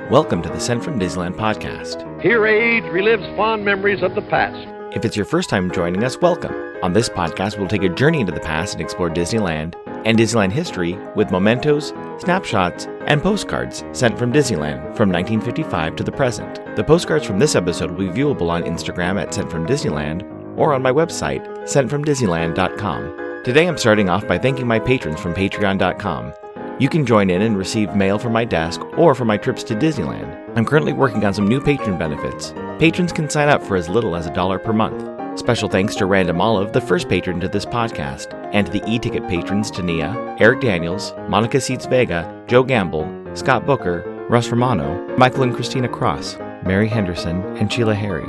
Welcome to the Sent from Disneyland podcast. Here age relives fond memories of the past. If it's your first time joining us, welcome. On this podcast, we'll take a journey into the past and explore Disneyland and Disneyland history with mementos, snapshots, and postcards sent from Disneyland from 1955 to the present. The postcards from this episode will be viewable on Instagram at Sent from Disneyland or on my website, sentfromdisneyland.com. Today I'm starting off by thanking my patrons from patreon.com. You can join in and receive mail from my desk or for my trips to Disneyland. I'm currently working on some new patron benefits. Patrons can sign up for as little as $1 per month. Special thanks to Random Olive, the first patron to this podcast, and to the e-ticket patrons Tania, Eric Daniels, Monica Seitz Vega, Joe Gamble, Scott Booker, Russ Romano, Michael and Christina Cross, Mary Henderson, and Sheila Harry.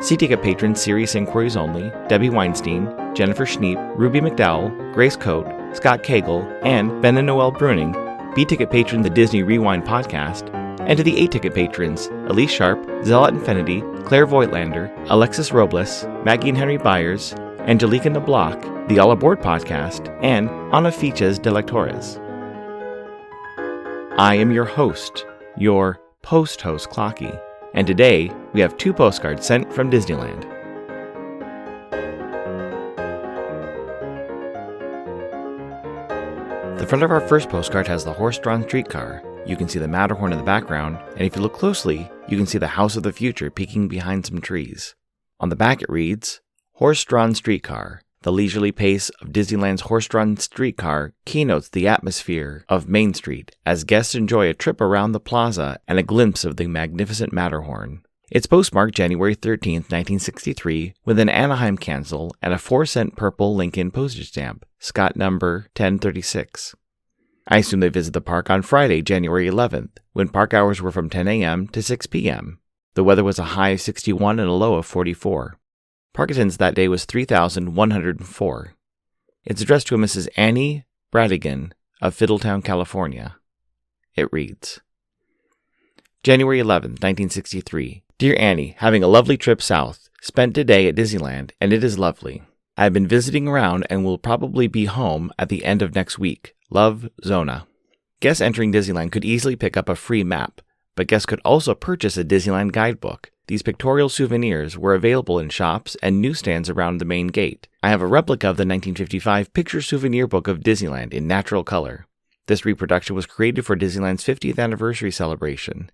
C-ticket patrons Serious Inquiries Only, Debbie Weinstein, Jennifer Schneep, Ruby McDowell, Grace Coate, Scott Cagle, and Ben and Noel Bruning, B-ticket patron The Disney Rewind Podcast, and to the A-ticket patrons Elise Sharp, Zealot Infinity, Claire Voigtlander, Alexis Robles, Maggie and Henry Byers, Angelica Nablock, The All Aboard Podcast, and Ana Fiches de Lectores. I am your host, your post-host Clocky, and today we have 2 postcards sent from Disneyland. The front of our first postcard has the horse-drawn streetcar. You can see the Matterhorn in the background, and if you look closely, you can see the House of the Future peeking behind some trees. On the back it reads, Horse-drawn streetcar. The leisurely pace of Disneyland's horse-drawn streetcar keynotes the atmosphere of Main Street as guests enjoy a trip around the plaza and a glimpse of the magnificent Matterhorn. It's postmarked January 13, 1963, with an Anaheim cancel and a 4-cent purple Lincoln postage stamp, Scott number 1036. I assume they visit the park on Friday, January 11th, when park hours were from 10 a.m. to 6 p.m. The weather was a high of 61 and a low of 44. Park attendance that day was 3,104. It's addressed to a Mrs. Annie Bradigan of Fiddletown, California. It reads, January 11th, 1963. Dear Annie, having a lovely trip south. Spent today at Disneyland, and it is lovely. I have been visiting around and will probably be home at the end of next week. Love, Zona. Guests entering Disneyland could easily pick up a free map, but guests could also purchase a Disneyland guidebook. These pictorial souvenirs were available in shops and newsstands around the main gate. I have a replica of the 1955 picture souvenir book of Disneyland in natural color. This reproduction was created for Disneyland's 50th anniversary celebration.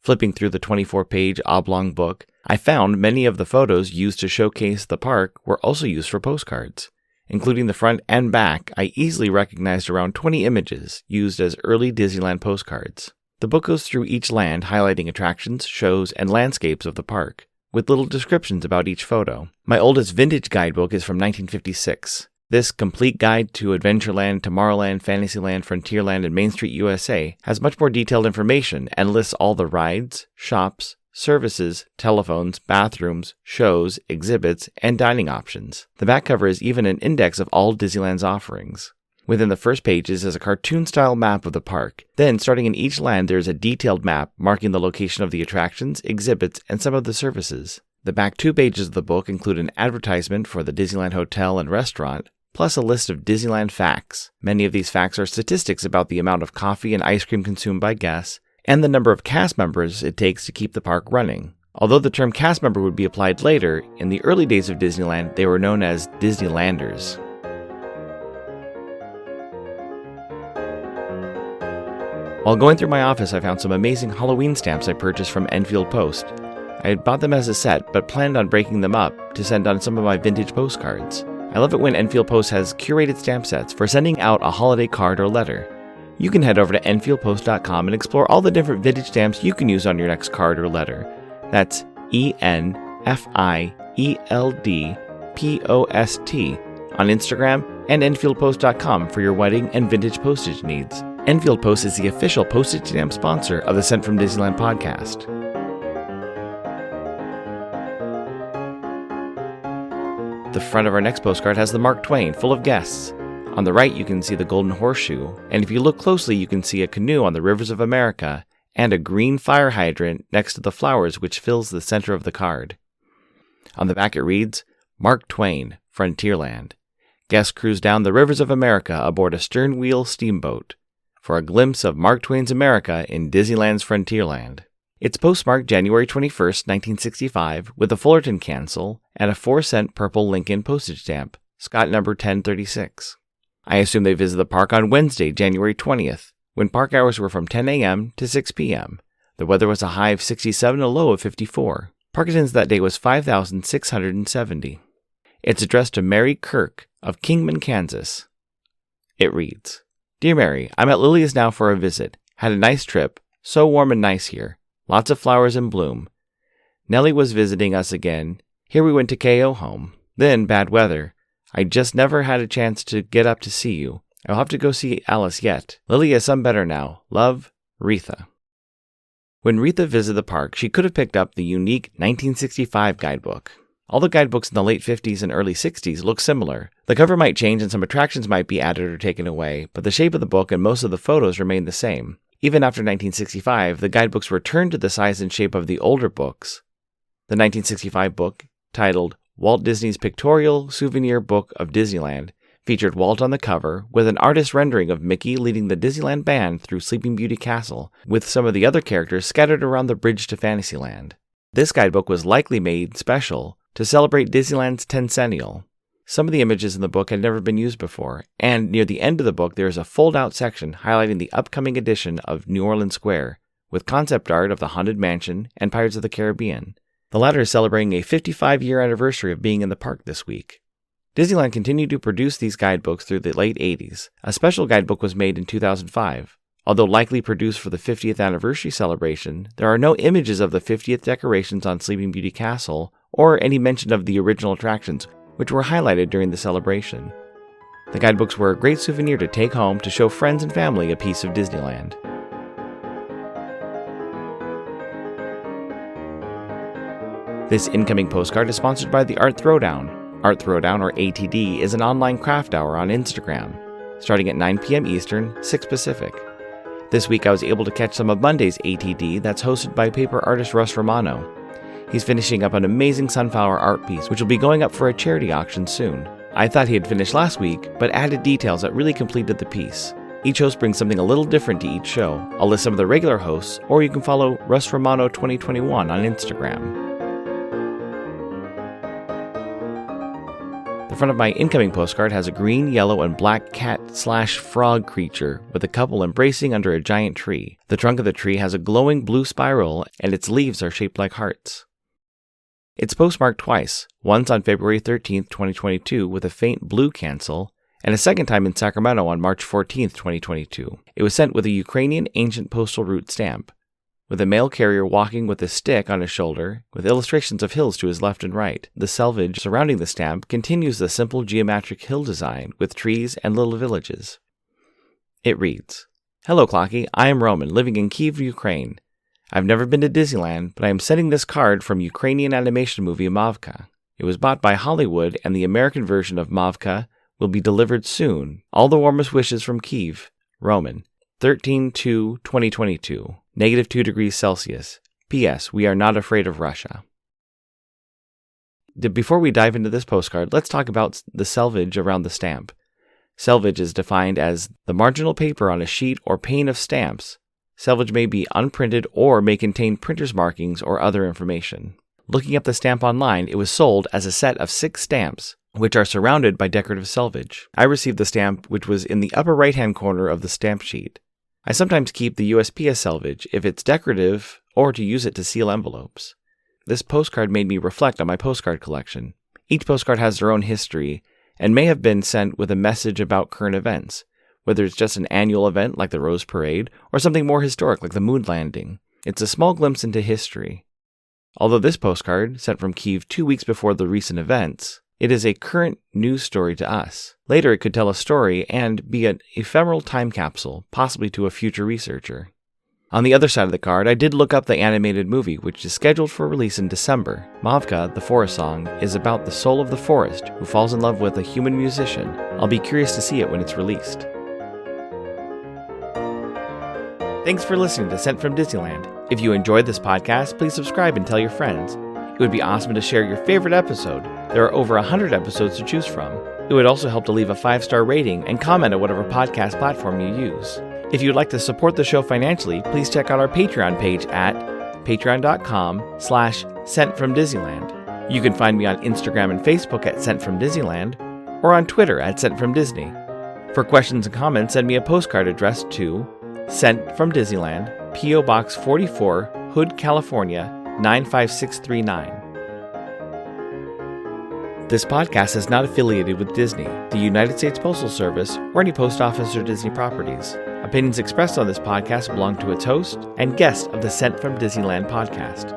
Flipping through the 24-page oblong book, I found many of the photos used to showcase the park were also used for postcards. Including the front and back, I easily recognized around 20 images used as early Disneyland postcards. The book goes through each land, highlighting attractions, shows, and landscapes of the park, with little descriptions about each photo. My oldest vintage guidebook is from 1956. This complete guide to Adventureland, Tomorrowland, Fantasyland, Frontierland, and Main Street USA has much more detailed information and lists all the rides, shops, services, telephones, bathrooms, shows, exhibits, and dining options. The back cover is even an index of all Disneyland's offerings. Within the first pages is a cartoon-style map of the park. Then, starting in each land, there is a detailed map marking the location of the attractions, exhibits, and some of the services. The back 2 pages of the book include an advertisement for the Disneyland Hotel and Restaurant, plus a list of Disneyland facts. Many of these facts are statistics about the amount of coffee and ice cream consumed by guests, and the number of cast members it takes to keep the park running. Although the term cast member would be applied later, in the early days of Disneyland, they were known as Disneylanders. While going through my office, I found some amazing Halloween stamps I purchased from Enfield Post. I had bought them as a set, but planned on breaking them up to send on some of my vintage postcards. I love it when Enfield Post has curated stamp sets for sending out a holiday card or letter. You can head over to enfieldpost.com and explore all the different vintage stamps you can use on your next card or letter. That's ENFIELDPOST on Instagram and enfieldpost.com for your wedding and vintage postage needs. Enfield Post is the official postage stamp sponsor of the Sent from Disneyland podcast. The front of our next postcard has the Mark Twain, full of guests. On the right, you can see the Golden Horseshoe, and if you look closely, you can see a canoe on the rivers of America and a green fire hydrant next to the flowers which fills the center of the card. On the back it reads, Mark Twain, Frontierland. Guests cruise down the rivers of America aboard a stern-wheel steamboat. for a glimpse of Mark Twain's America in Disneyland's Frontierland. It's postmarked January 21st, 1965, with a Fullerton cancel and a 4-cent purple Lincoln postage stamp, Scott number 1036. I assume they visit the park on Wednesday, January 20th, when park hours were from 10 a.m. to 6 p.m. The weather was a high of 67 and a low of 54. Park attendance that day was 5,670. It's addressed to Mary Kirk of Kingman, Kansas. It reads, Dear Mary, I'm at Lily's now for a visit. Had a nice trip. So warm and nice here. Lots of flowers in bloom. Nellie was visiting us again. Here we went to KO home. Then bad weather. I just never had a chance to get up to see you. I'll have to go see Alice yet. Lily is some better now. Love, Retha. When Retha visited the park, she could have picked up the unique 1965 guidebook. All the guidebooks in the late 50s and early 60s look similar. The cover might change and some attractions might be added or taken away, but the shape of the book and most of the photos remain the same. Even after 1965, the guidebooks returned to the size and shape of the older books. The 1965 book, titled Walt Disney's Pictorial Souvenir Book of Disneyland, featured Walt on the cover with an artist rendering of Mickey leading the Disneyland band through Sleeping Beauty Castle, with some of the other characters scattered around the bridge to Fantasyland. This guidebook was likely made special to celebrate Disneyland's 10th-centennial. Some of the images in the book had never been used before, and near the end of the book there is a fold-out section highlighting the upcoming edition of New Orleans Square, with concept art of the Haunted Mansion and Pirates of the Caribbean. The latter is celebrating a 55-year anniversary of being in the park this week. Disneyland continued to produce these guidebooks through the late 80s. A special guidebook was made in 2005. Although likely produced for the 50th anniversary celebration, there are no images of the 50th decorations on Sleeping Beauty Castle or any mention of the original attractions, which were highlighted during the celebration. The guidebooks were a great souvenir to take home to show friends and family a piece of Disneyland. This incoming postcard is sponsored by the Art Throwdown. Art Throwdown, or ATD, is an online craft hour on Instagram, starting at 9 p.m. Eastern, 6 Pacific. This week I was able to catch some of Monday's ATD that's hosted by paper artist Russ Romano. He's finishing up an amazing sunflower art piece, which will be going up for a charity auction soon. I thought he had finished last week, but added details that really completed the piece. Each host brings something a little different to each show. I'll list some of the regular hosts, or you can follow Russ Romano 2021 on Instagram. The front of my incoming postcard has a green, yellow, and black cat/frog creature with a couple embracing under a giant tree. The trunk of the tree has a glowing blue spiral, and its leaves are shaped like hearts. It's postmarked twice, once on February 13, 2022 with a faint blue cancel, and a second time in Sacramento on March 14, 2022. It was sent with a Ukrainian ancient postal route stamp, with a mail carrier walking with a stick on his shoulder, with illustrations of hills to his left and right. The selvage surrounding the stamp continues the simple geometric hill design, with trees and little villages. It reads, Hello, Clocky. I am Roman, living in Kyiv, Ukraine. I've never been to Disneyland, but I am sending this card from Ukrainian animation movie Mavka. It was bought by Hollywood, and the American version of Mavka will be delivered soon. All the warmest wishes from Kyiv. Roman. 13/2/2022. -2 degrees Celsius. P.S. We are not afraid of Russia. Before we dive into this postcard, let's talk about the selvage around the stamp. Selvage is defined as the marginal paper on a sheet or pane of stamps. Selvage may be unprinted or may contain printer's markings or other information. Looking up the stamp online, it was sold as a set of 6 stamps, which are surrounded by decorative selvage. I received the stamp which was in the upper right-hand corner of the stamp sheet. I sometimes keep the USPS selvage if it's decorative or to use it to seal envelopes. This postcard made me reflect on my postcard collection. Each postcard has their own history and may have been sent with a message about current events, whether it's just an annual event like the Rose Parade or something more historic like the moon landing. It's a small glimpse into history. Although this postcard, sent from Kyiv 2 weeks before the recent events, it is a current news story to us. Later it could tell a story and be an ephemeral time capsule, possibly to a future researcher. On the other side of the card, I did look up the animated movie, which is scheduled for release in December. Mavka, the forest song, is about the soul of the forest who falls in love with a human musician. I'll be curious to see it when it's released. Thanks for listening to Sent from Disneyland. If you enjoyed this podcast, please subscribe and tell your friends. It would be awesome to share your favorite episode. There are over 100 episodes to choose from. It would also help to leave a 5-star rating and comment on whatever podcast platform you use. If you'd like to support the show financially, please check out our Patreon page at patreon.com/SentFromDisneyland. You can find me on Instagram and Facebook at Sent From Disneyland, or on Twitter at Sent From Disney. For questions and comments, send me a postcard addressed to Sent From Disneyland, P.O. Box 44, Hood, California, 95639. This podcast is not affiliated with Disney, the United States Postal Service, or any post office or Disney properties. Opinions expressed on this podcast belong to its host and guest of the Sent From Disneyland podcast.